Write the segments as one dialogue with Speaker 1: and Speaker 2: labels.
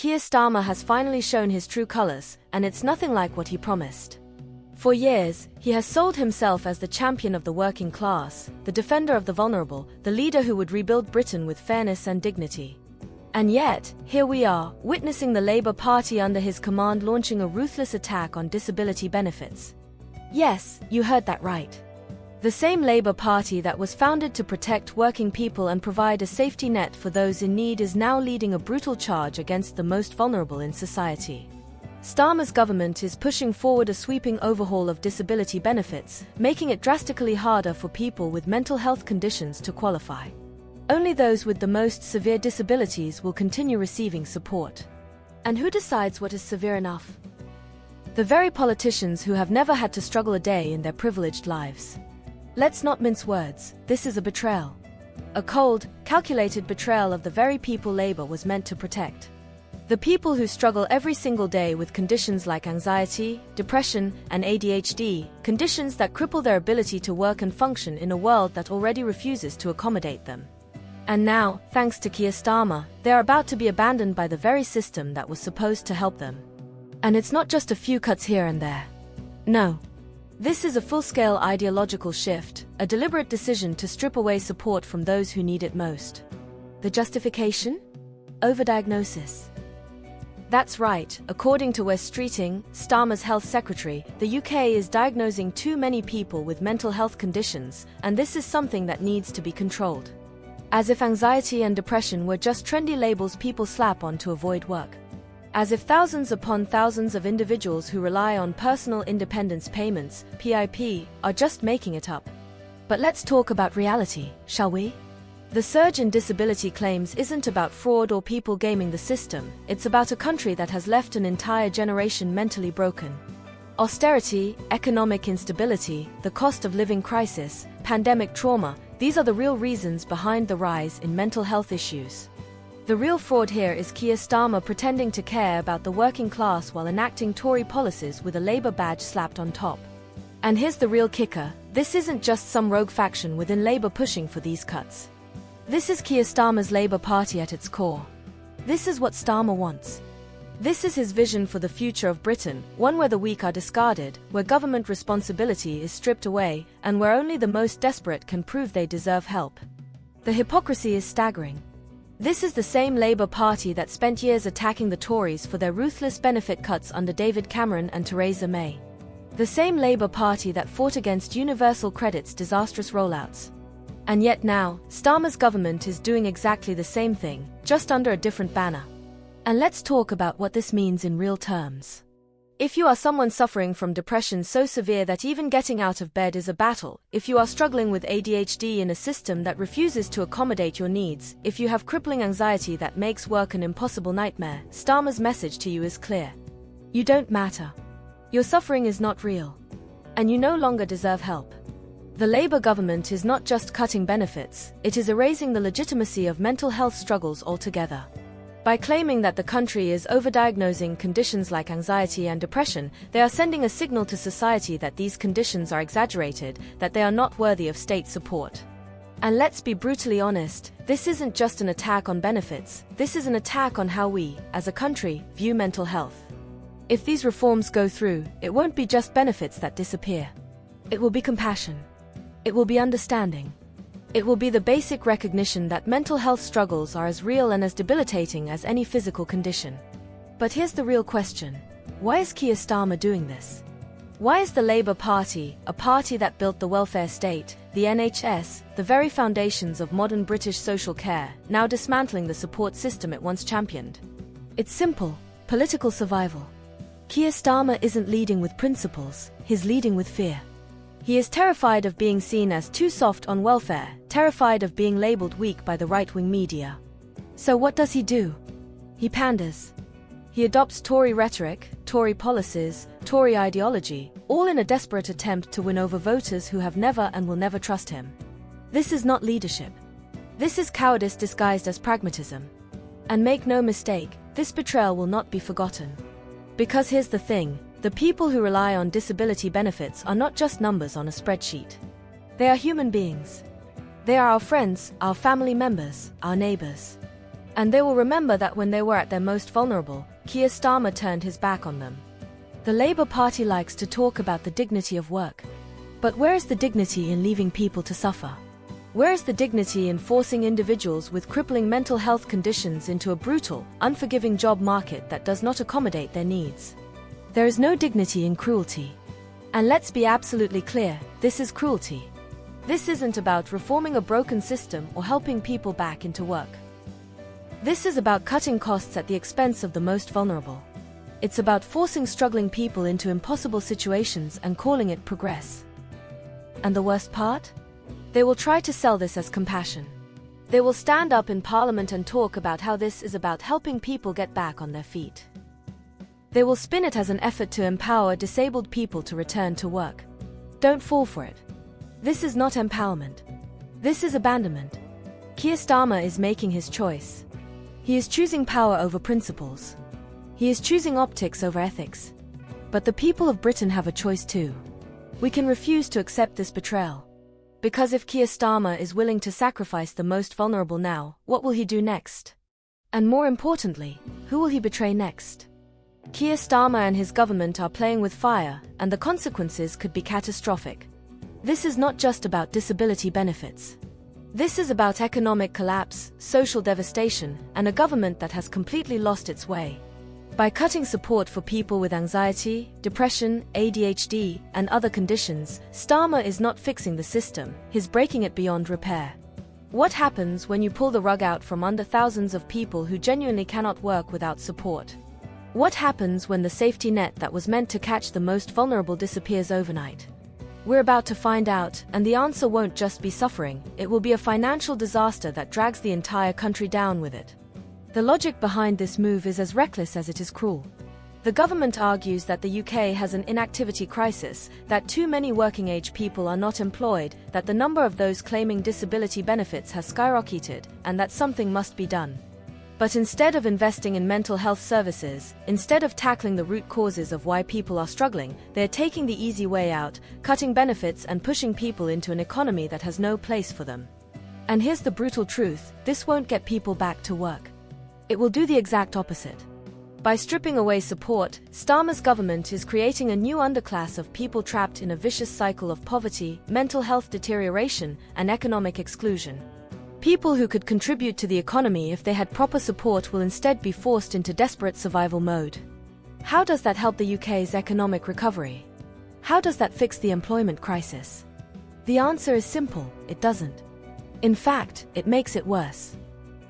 Speaker 1: Keir Starmer has finally shown his true colors, and it's nothing like what he promised. For years, he has sold himself as the champion of the working class, the defender of the vulnerable, the leader who would rebuild Britain with fairness and dignity. And yet, here we are, witnessing the Labour Party under his command launching a ruthless attack on disability benefits. Yes, you heard that right. The same Labour Party that was founded to protect working people and provide a safety net for those in need is now leading a brutal charge against the most vulnerable in society. Starmer's government is pushing forward a sweeping overhaul of disability benefits, making it drastically harder for people with mental health conditions to qualify. Only those with the most severe disabilities will continue receiving support. And who decides what is severe enough? The very politicians who have never had to struggle a day in their privileged lives. Let's not mince words, this is a betrayal. A cold, calculated betrayal of the very people Labour was meant to protect. The people who struggle every single day with conditions like anxiety, depression, and ADHD, conditions that cripple their ability to work and function in a world that already refuses to accommodate them. And now, thanks to Keir Starmer, they are about to be abandoned by the very system that was supposed to help them. And it's not just a few cuts here and there. No. This is a full-scale ideological shift, a deliberate decision to strip away support from those who need it most. The justification? Overdiagnosis. That's right, according to Wes Streeting, Starmer's health secretary, the UK is diagnosing too many people with mental health conditions, and this is something that needs to be controlled. As if anxiety and depression were just trendy labels people slap on to avoid work. As if thousands upon thousands of individuals who rely on personal independence payments, PIP, are just making it up. But let's talk about reality, shall we? The surge in disability claims isn't about fraud or people gaming the system, it's about a country that has left an entire generation mentally broken. Austerity, economic instability, the cost of living crisis, pandemic trauma, these are the real reasons behind the rise in mental health issues. The real fraud here is Keir Starmer pretending to care about the working class while enacting Tory policies with a Labour badge slapped on top. And here's the real kicker, this isn't just some rogue faction within Labour pushing for these cuts. This is Keir Starmer's Labour Party at its core. This is what Starmer wants. This is his vision for the future of Britain, one where the weak are discarded, where government responsibility is stripped away, and where only the most desperate can prove they deserve help. The hypocrisy is staggering. This is the same Labour Party that spent years attacking the Tories for their ruthless benefit cuts under David Cameron and Theresa May. The same Labour Party that fought against universal credit's disastrous rollouts. And yet now, Starmer's government is doing exactly the same thing, just under a different banner. And let's talk about what this means in real terms. If you are someone suffering from depression so severe that even getting out of bed is a battle, if you are struggling with ADHD in a system that refuses to accommodate your needs, if you have crippling anxiety that makes work an impossible nightmare, Starmer's message to you is clear. You don't matter. Your suffering is not real. And you no longer deserve help. The Labour government is not just cutting benefits, it is erasing the legitimacy of mental health struggles altogether. By claiming that the country is overdiagnosing conditions like anxiety and depression, they are sending a signal to society that these conditions are exaggerated, that they are not worthy of state support. And let's be brutally honest, this isn't just an attack on benefits, this is an attack on how we, as a country, view mental health. If these reforms go through, it won't be just benefits that disappear. It will be compassion. It will be understanding. It will be the basic recognition that mental health struggles are as real and as debilitating as any physical condition. But here's the real question. Why is Keir Starmer doing this? Why is the Labour Party, a party that built the welfare state, the NHS, the very foundations of modern British social care, now dismantling the support system it once championed? It's simple, political survival. Keir Starmer isn't leading with principles, he's leading with fear. He is terrified of being seen as too soft on welfare, terrified of being labelled weak by the right-wing media. So what does he do? He panders. He adopts Tory rhetoric, Tory policies, Tory ideology, all in a desperate attempt to win over voters who have never and will never trust him. This is not leadership. This is cowardice disguised as pragmatism. And make no mistake, this betrayal will not be forgotten. Because here's the thing. The people who rely on disability benefits are not just numbers on a spreadsheet. They are human beings. They are our friends, our family members, our neighbors. And they will remember that when they were at their most vulnerable, Keir Starmer turned his back on them. The Labour Party likes to talk about the dignity of work. But where is the dignity in leaving people to suffer? Where is the dignity in forcing individuals with crippling mental health conditions into a brutal, unforgiving job market that does not accommodate their needs? There is no dignity in cruelty. And let's be absolutely clear, this is cruelty. This isn't about reforming a broken system or helping people back into work. This is about cutting costs at the expense of the most vulnerable. It's about forcing struggling people into impossible situations and calling it progress. And the worst part? They will try to sell this as compassion. They will stand up in Parliament and talk about how this is about helping people get back on their feet. They will spin it as an effort to empower disabled people to return to work. Don't fall for it. This is not empowerment. This is abandonment. Keir Starmer is making his choice. He is choosing power over principles. He is choosing optics over ethics. But the people of Britain have a choice too. We can refuse to accept this betrayal. Because if Keir Starmer is willing to sacrifice the most vulnerable now, what will he do next? And more importantly, who will he betray next? Keir Starmer and his government are playing with fire, and the consequences could be catastrophic. This is not just about disability benefits. This is about economic collapse, social devastation, and a government that has completely lost its way. By cutting support for people with anxiety, depression, ADHD, and other conditions, Starmer is not fixing the system, he's breaking it beyond repair. What happens when you pull the rug out from under thousands of people who genuinely cannot work without support? What happens when the safety net that was meant to catch the most vulnerable disappears overnight? We're about to find out, and the answer won't just be suffering, it will be a financial disaster that drags the entire country down with it. The logic behind this move is as reckless as it is cruel. The government argues that the UK has an inactivity crisis, that too many working-age people are not employed, that the number of those claiming disability benefits has skyrocketed, and that something must be done. But instead of investing in mental health services, instead of tackling the root causes of why people are struggling, they are taking the easy way out, cutting benefits and pushing people into an economy that has no place for them. And here's the brutal truth, this won't get people back to work. It will do the exact opposite. By stripping away support, Starmer's government is creating a new underclass of people trapped in a vicious cycle of poverty, mental health deterioration, and economic exclusion. People who could contribute to the economy if they had proper support will instead be forced into desperate survival mode. How does that help the UK's economic recovery? How does that fix the employment crisis? The answer is simple, it doesn't. In fact, it makes it worse.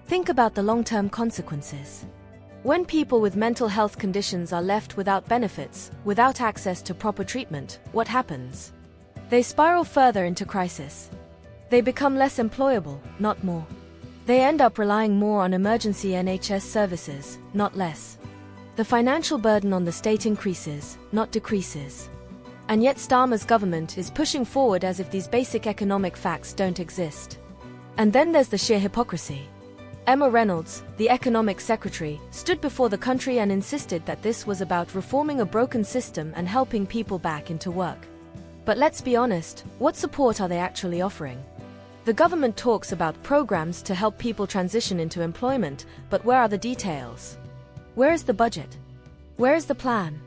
Speaker 1: Think about the long-term consequences. When people with mental health conditions are left without benefits, without access to proper treatment, what happens? They spiral further into crisis. They become less employable, not more. They end up relying more on emergency NHS services, not less. The financial burden on the state increases, not decreases. And yet Starmer's government is pushing forward as if these basic economic facts don't exist. And then there's the sheer hypocrisy. Emma Reynolds, the economic secretary, stood before the country and insisted that this was about reforming a broken system and helping people back into work. But let's be honest, what support are they actually offering? The government talks about programs to help people transition into employment, but where are the details? Where is the budget? Where is the plan?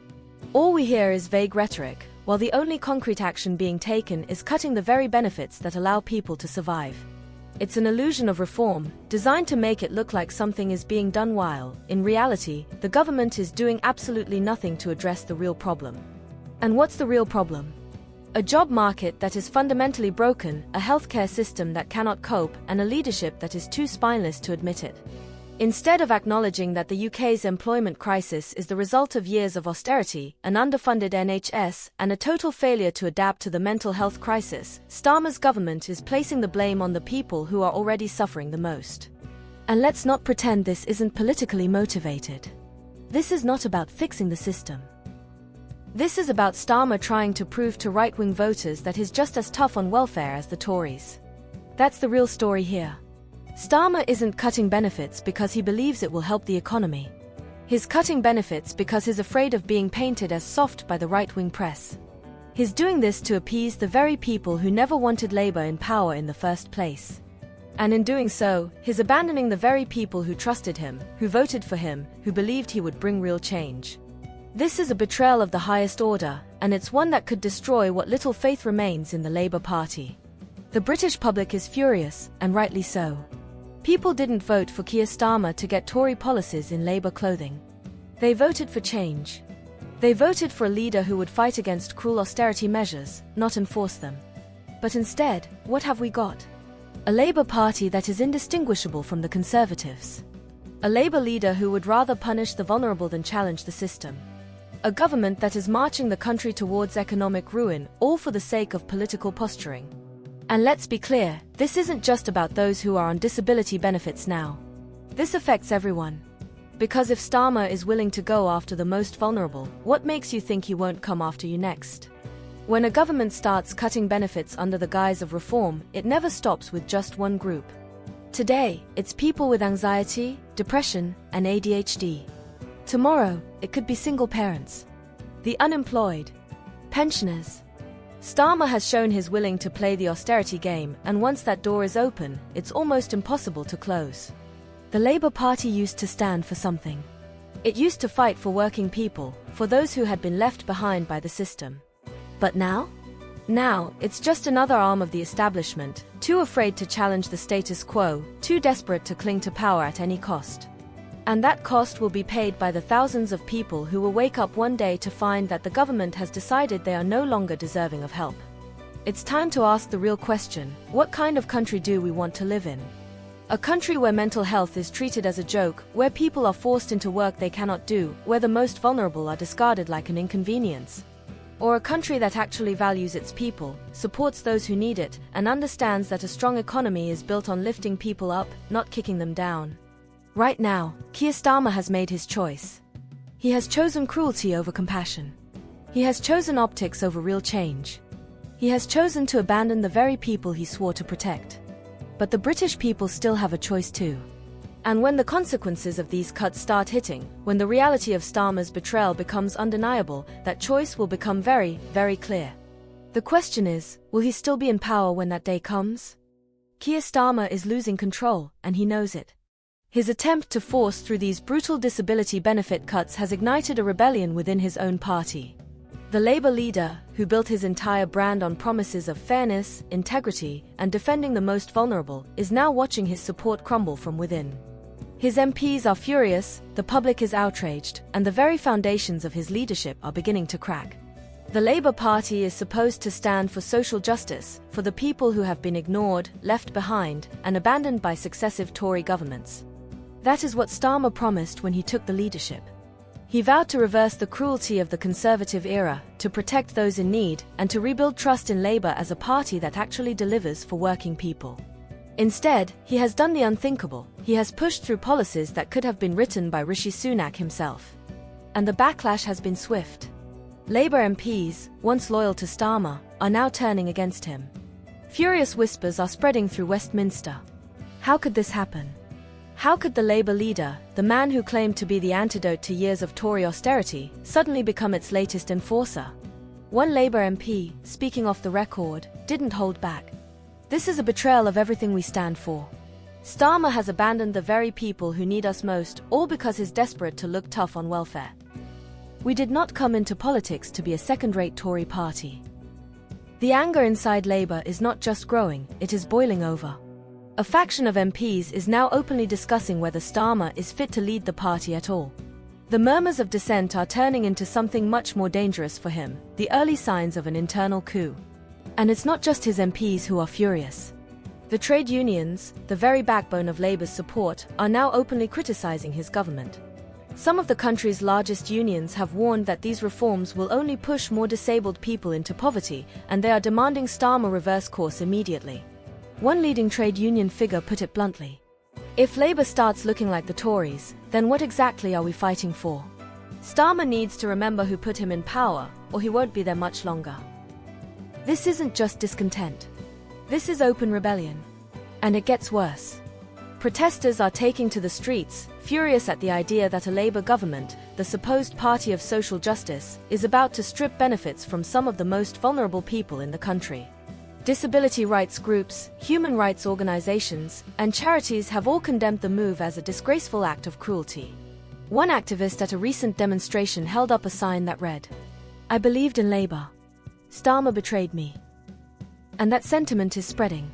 Speaker 1: All we hear is vague rhetoric, while the only concrete action being taken is cutting the very benefits that allow people to survive. It's an illusion of reform, designed to make it look like something is being done while, in reality, the government is doing absolutely nothing to address the real problem. And what's the real problem? A job market that is fundamentally broken, a healthcare system that cannot cope, and a leadership that is too spineless to admit it. Instead of acknowledging that the UK's employment crisis is the result of years of austerity, an underfunded NHS, and a total failure to adapt to the mental health crisis, Starmer's government is placing the blame on the people who are already suffering the most. And let's not pretend this isn't politically motivated. This is not about fixing the system. This is about Starmer trying to prove to right-wing voters that he's just as tough on welfare as the Tories. That's the real story here. Starmer isn't cutting benefits because he believes it will help the economy. He's cutting benefits because he's afraid of being painted as soft by the right-wing press. He's doing this to appease the very people who never wanted Labour in power in the first place. And in doing so, he's abandoning the very people who trusted him, who voted for him, who believed he would bring real change. This is a betrayal of the highest order, and it's one that could destroy what little faith remains in the Labour Party. The British public is furious, and rightly so. People didn't vote for Keir Starmer to get Tory policies in Labour clothing. They voted for change. They voted for a leader who would fight against cruel austerity measures, not enforce them. But instead, what have we got? A Labour Party that is indistinguishable from the Conservatives. A Labour leader who would rather punish the vulnerable than challenge the system. A government that is marching the country towards economic ruin, all for the sake of political posturing. And let's be clear, this isn't just about those who are on disability benefits now. This affects everyone. Because if Starmer is willing to go after the most vulnerable, what makes you think he won't come after you next? When a government starts cutting benefits under the guise of reform, it never stops with just one group. Today, it's people with anxiety, depression, and ADHD. Tomorrow, it could be single parents, the unemployed, pensioners. Starmer has shown he's willing to play the austerity game, and once that door is open, it's almost impossible to close. The Labour Party used to stand for something. It used to fight for working people, for those who had been left behind by the system. But now? Now, it's just another arm of the establishment, too afraid to challenge the status quo, too desperate to cling to power at any cost. And that cost will be paid by the thousands of people who will wake up one day to find that the government has decided they are no longer deserving of help. It's time to ask the real question: what kind of country do we want to live in? A country where mental health is treated as a joke, where people are forced into work they cannot do, where the most vulnerable are discarded like an inconvenience? Or a country that actually values its people, supports those who need it, and understands that a strong economy is built on lifting people up, not kicking them down? Right now, Keir Starmer has made his choice. He has chosen cruelty over compassion. He has chosen optics over real change. He has chosen to abandon the very people he swore to protect. But the British people still have a choice too. And when the consequences of these cuts start hitting, when the reality of Starmer's betrayal becomes undeniable, that choice will become very, very clear. The question is, will he still be in power when that day comes? Keir Starmer is losing control, and he knows it. His attempt to force through these brutal disability benefit cuts has ignited a rebellion within his own party. The Labour leader, who built his entire brand on promises of fairness, integrity, and defending the most vulnerable, is now watching his support crumble from within. His MPs are furious, the public is outraged, and the very foundations of his leadership are beginning to crack. The Labour Party is supposed to stand for social justice, for the people who have been ignored, left behind, and abandoned by successive Tory governments. That is what Starmer promised when he took the leadership. He vowed to reverse the cruelty of the Conservative era, to protect those in need, and to rebuild trust in Labour as a party that actually delivers for working people. Instead, he has done the unthinkable. He has pushed through policies that could have been written by Rishi Sunak himself. And the backlash has been swift. Labour MPs, once loyal to Starmer, are now turning against him. Furious whispers are spreading through Westminster. How could this happen? How could the Labour leader, the man who claimed to be the antidote to years of Tory austerity, suddenly become its latest enforcer? One Labour MP, speaking off the record, didn't hold back. This is a betrayal of everything we stand for. Starmer has abandoned the very people who need us most, all because he's desperate to look tough on welfare. We did not come into politics to be a second-rate Tory party. The anger inside Labour is not just growing, it is boiling over. A faction of MPs is now openly discussing whether Starmer is fit to lead the party at all. The murmurs of dissent are turning into something much more dangerous for him, the early signs of an internal coup. And it's not just his MPs who are furious. The trade unions, the very backbone of Labour's support, are now openly criticising his government. Some of the country's largest unions have warned that these reforms will only push more disabled people into poverty, and they are demanding Starmer reverse course immediately. One leading trade union figure put it bluntly: if Labour starts looking like the Tories, then what exactly are we fighting for? Starmer needs to remember who put him in power, or he won't be there much longer. This isn't just discontent. This is open rebellion. And it gets worse. Protesters are taking to the streets, furious at the idea that a Labour government, the supposed party of social justice, is about to strip benefits from some of the most vulnerable people in the country. Disability rights groups, human rights organizations, and charities have all condemned the move as a disgraceful act of cruelty. One activist at a recent demonstration held up a sign that read, "I believed in Labour. Starmer betrayed me." And that sentiment is spreading.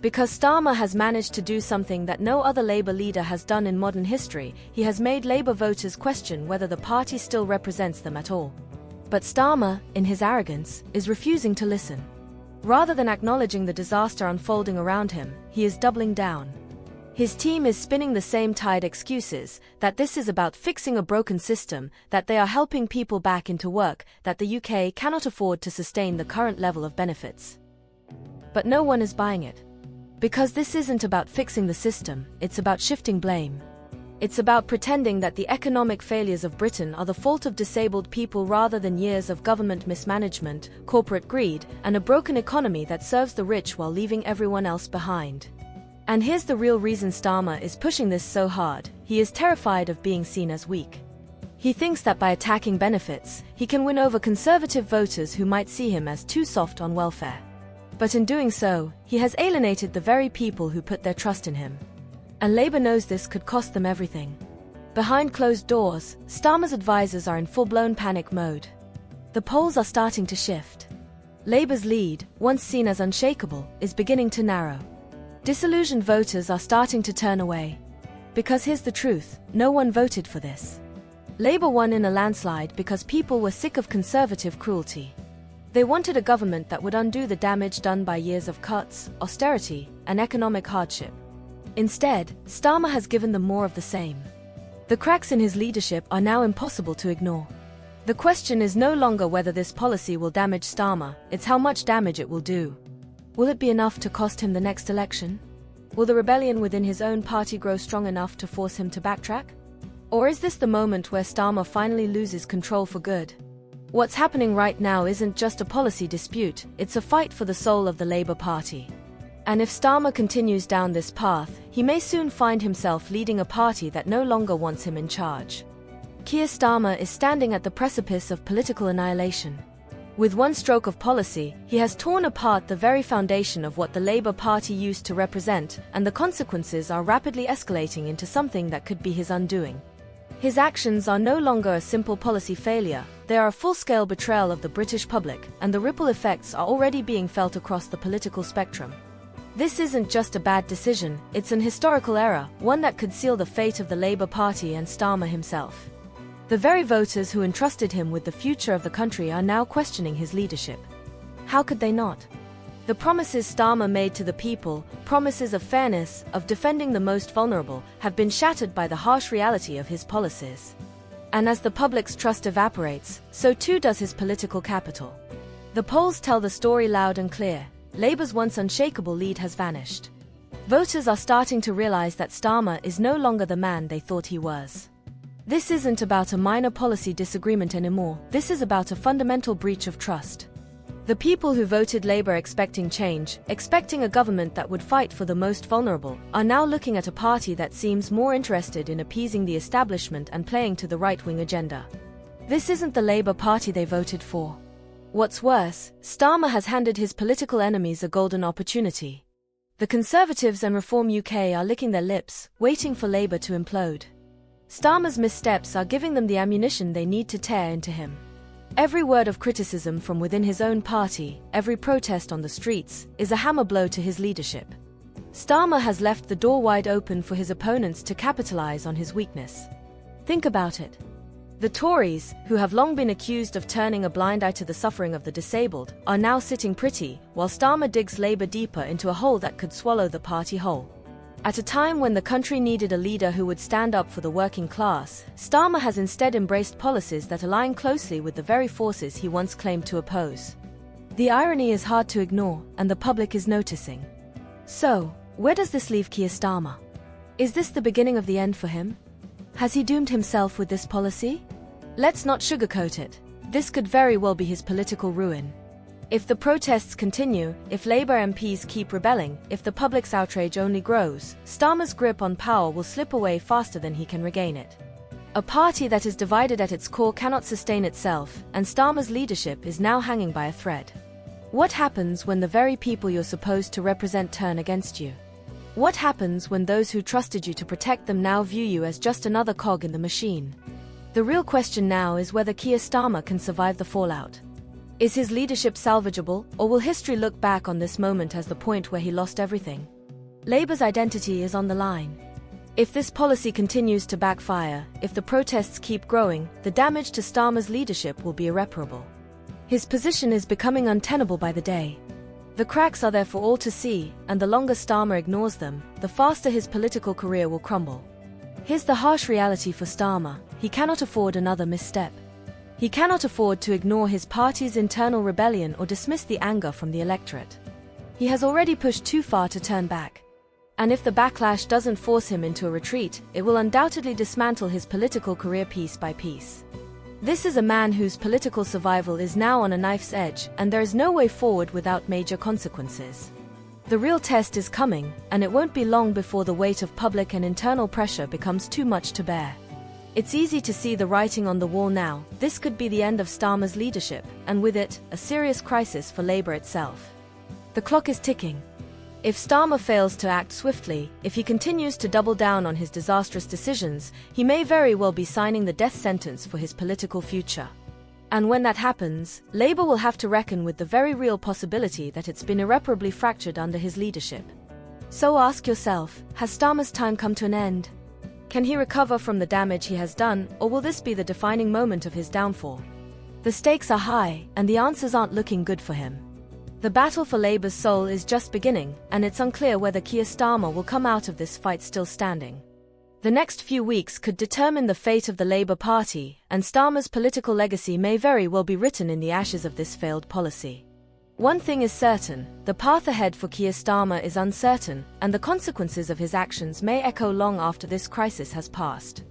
Speaker 1: Because Starmer has managed to do something that no other Labour leader has done in modern history, he has made Labour voters question whether the party still represents them at all. But Starmer, in his arrogance, is refusing to listen. Rather than acknowledging the disaster unfolding around him, he is doubling down. His team is spinning the same tired excuses, that this is about fixing a broken system, that they are helping people back into work, that the UK cannot afford to sustain the current level of benefits. But no one is buying it. Because this isn't about fixing the system, it's about shifting blame. It's about pretending that the economic failures of Britain are the fault of disabled people rather than years of government mismanagement, corporate greed, and a broken economy that serves the rich while leaving everyone else behind. And here's the real reason Starmer is pushing this so hard: he is terrified of being seen as weak. He thinks that by attacking benefits, he can win over conservative voters who might see him as too soft on welfare. But in doing so, he has alienated the very people who put their trust in him. And Labour knows this could cost them everything. Behind closed doors, Starmer's advisors are in full-blown panic mode. The polls are starting to shift. Labour's lead, once seen as unshakable, is beginning to narrow. Disillusioned voters are starting to turn away. Because here's the truth, no one voted for this. Labour won in a landslide because people were sick of conservative cruelty. They wanted a government that would undo the damage done by years of cuts, austerity, and economic hardship. Instead, Starmer has given them more of the same. The cracks in his leadership are now impossible to ignore. The question is no longer whether this policy will damage Starmer, it's how much damage it will do. Will it be enough to cost him the next election? Will the rebellion within his own party grow strong enough to force him to backtrack? Or is this the moment where Starmer finally loses control for good? What's happening right now isn't just a policy dispute, it's a fight for the soul of the Labour Party. And if Starmer continues down this path, he may soon find himself leading a party that no longer wants him in charge. Keir Starmer is standing at the precipice of political annihilation. With one stroke of policy, he has torn apart the very foundation of what the Labour Party used to represent, and the consequences are rapidly escalating into something that could be his undoing. His actions are no longer a simple policy failure, they are a full-scale betrayal of the British public, and the ripple effects are already being felt across the political spectrum. This isn't just a bad decision, it's an historical error, one that could seal the fate of the Labour Party and Starmer himself. The very voters who entrusted him with the future of the country are now questioning his leadership. How could they not? The promises Starmer made to the people, promises of fairness, of defending the most vulnerable, have been shattered by the harsh reality of his policies. And as the public's trust evaporates, so too does his political capital. The polls tell the story loud and clear: Labour's once unshakable lead has vanished. Voters are starting to realise that Starmer is no longer the man they thought he was. This isn't about a minor policy disagreement anymore, this is about a fundamental breach of trust. The people who voted Labour expecting change, expecting a government that would fight for the most vulnerable, are now looking at a party that seems more interested in appeasing the establishment and playing to the right-wing agenda. This isn't the Labour Party they voted for. What's worse, Starmer has handed his political enemies a golden opportunity. The Conservatives and Reform UK are licking their lips, waiting for Labour to implode. Starmer's missteps are giving them the ammunition they need to tear into him. Every word of criticism from within his own party, every protest on the streets, is a hammer blow to his leadership. Starmer has left the door wide open for his opponents to capitalise on his weakness. Think about it. The Tories, who have long been accused of turning a blind eye to the suffering of the disabled, are now sitting pretty, while Starmer digs Labour deeper into a hole that could swallow the party whole. At a time when the country needed a leader who would stand up for the working class, Starmer has instead embraced policies that align closely with the very forces he once claimed to oppose. The irony is hard to ignore, and the public is noticing. So, where does this leave Keir Starmer? Is this the beginning of the end for him? Has he doomed himself with this policy? Let's not sugarcoat it. This could very well be his political ruin. If the protests continue, if Labour MPs keep rebelling, if the public's outrage only grows, Starmer's grip on power will slip away faster than he can regain it. A party that is divided at its core cannot sustain itself, and Starmer's leadership is now hanging by a thread. What happens when the very people you're supposed to represent turn against you? What happens when those who trusted you to protect them now view you as just another cog in the machine? The real question now is whether Keir Starmer can survive the fallout. Is his leadership salvageable, or will history look back on this moment as the point where he lost everything? Labour's identity is on the line. If this policy continues to backfire, if the protests keep growing, the damage to Starmer's leadership will be irreparable. His position is becoming untenable by the day. The cracks are there for all to see, and the longer Starmer ignores them, the faster his political career will crumble. Here's the harsh reality for Starmer: he cannot afford another misstep. He cannot afford to ignore his party's internal rebellion or dismiss the anger from the electorate. He has already pushed too far to turn back. And if the backlash doesn't force him into a retreat, it will undoubtedly dismantle his political career piece by piece. This is a man whose political survival is now on a knife's edge, and there is no way forward without major consequences. The real test is coming, and it won't be long before the weight of public and internal pressure becomes too much to bear. It's easy to see the writing on the wall now. This could be the end of Starmer's leadership, and with it, a serious crisis for Labour itself. The clock is ticking. If Starmer fails to act swiftly, if he continues to double down on his disastrous decisions, he may very well be signing the death sentence for his political future. And when that happens, Labour will have to reckon with the very real possibility that it's been irreparably fractured under his leadership. So ask yourself, has Starmer's time come to an end? Can he recover from the damage he has done, or will this be the defining moment of his downfall? The stakes are high, and the answers aren't looking good for him. The battle for Labour's soul is just beginning, and it's unclear whether Keir Starmer will come out of this fight still standing. The next few weeks could determine the fate of the Labour Party, and Starmer's political legacy may very well be written in the ashes of this failed policy. One thing is certain: the path ahead for Keir Starmer is uncertain, and the consequences of his actions may echo long after this crisis has passed.